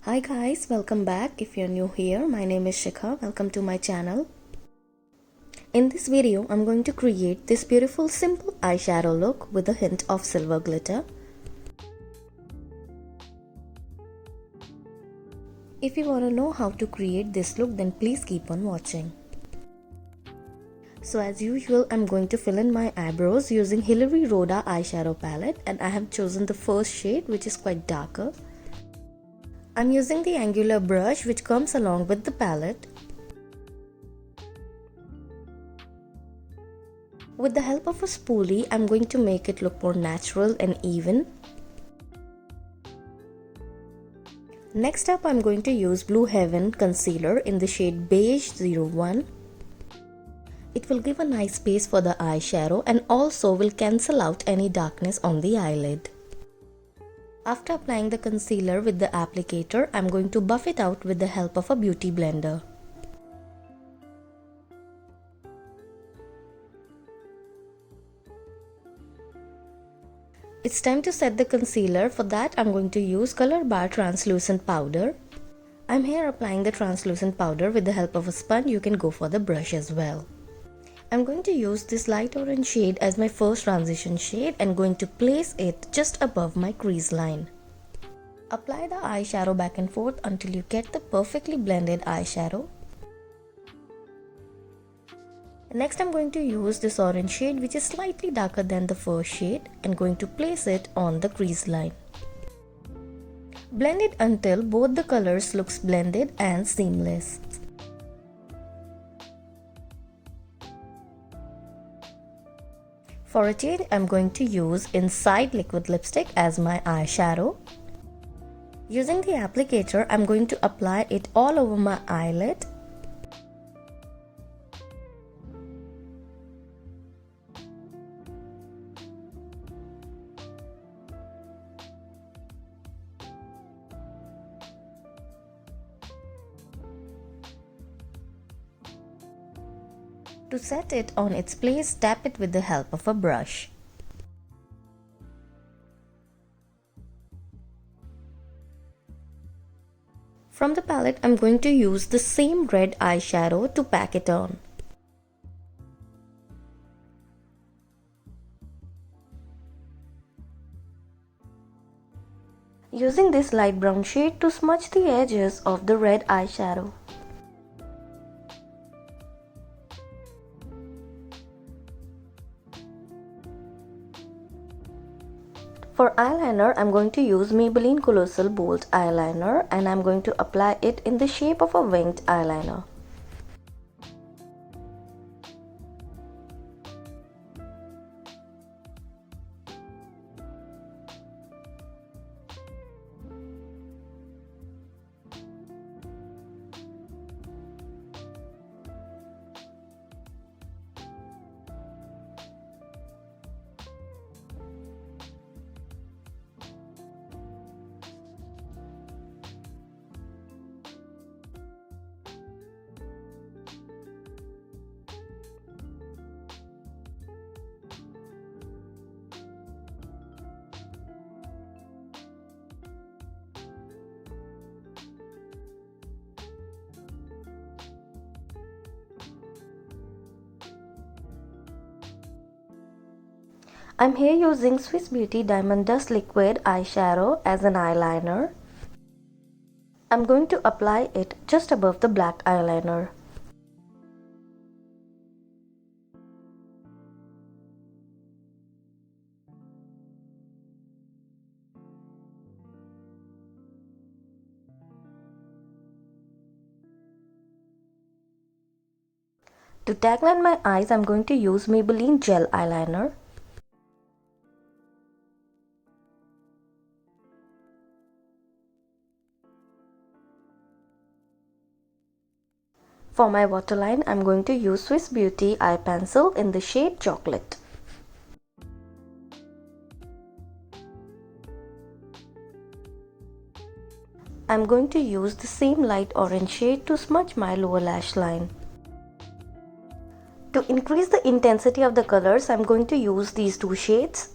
Hi guys, welcome back. If you're new here, my name is Shikha. Welcome to my channel. In this video, I'm going to create this beautiful simple eyeshadow look with a hint of silver glitter. If you want to know how to create this look, then please keep on watching. So as usual, I'm going to fill in my eyebrows using Hilary Rhoda eyeshadow palette, and I have chosen the first shade, which is quite darker. I'm using the angular brush which comes along with the palette. With the help of a spoolie, I'm going to make it look more natural and even. Next up, I'm going to use Blue Heaven concealer in the shade Beige 01. It will give a nice base for the eyeshadow and also will cancel out any darkness on the eyelid. After applying the concealer with the applicator, I'm going to buff it out with the help of a beauty blender. It's time to set the concealer. For that, I'm going to use Color Bar translucent powder. I'm here applying the translucent powder with the help of a sponge. You can go for the brush as well. I'm going to use this light orange shade as my first transition shade and going to place it just above my crease line. Apply the eyeshadow back and forth until you get the perfectly blended eyeshadow. Next, I'm going to use this orange shade which is slightly darker than the first shade and going to place it on the crease line. Blend it until both the colors looks blended and seamless. For a change, I'm going to use Inside Liquid Lipstick as my eyeshadow. Using the applicator, I'm going to apply it all over my eyelid. To set it on its place, tap it with the help of a brush. From the palette, I'm going to use the same red eyeshadow to pack it on. Using this light brown shade to smudge the edges of the red eyeshadow. For eyeliner, I'm going to use Maybelline Colossal Bold Eyeliner and I'm going to apply it in the shape of a winged eyeliner. I'm here using Swiss Beauty Diamond Dust Liquid eyeshadow as an eyeliner. I'm going to apply it just above the black eyeliner. To tagline my eyes, I'm going to use Maybelline Gel Eyeliner. For my waterline, I'm going to use Swiss Beauty Eye Pencil in the shade Chocolate. I'm going to use the same light orange shade to smudge my lower lash line. To increase the intensity of the colors, I'm going to use these two shades.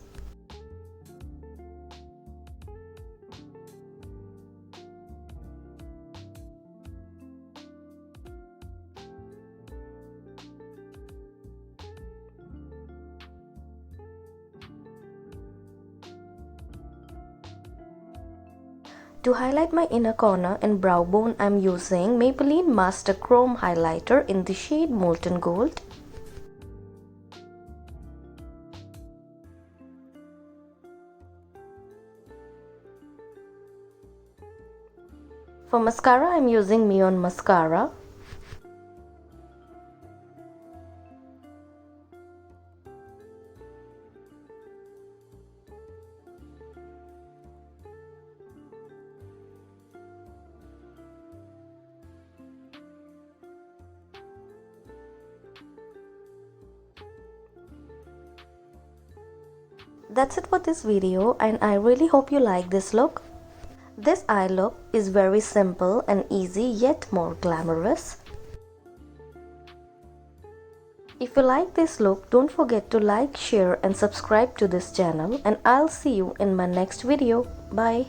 To highlight my inner corner and brow bone, I'm using Maybelline Master Chrome Highlighter in the shade Molten Gold. For mascara, I'm using Neon Mascara. That's it for this video, and I really hope you like this look. This eye look is very simple and easy, yet more glamorous. If you like this look, don't forget to like, share and subscribe to this channel, and I'll see you in my next video. Bye.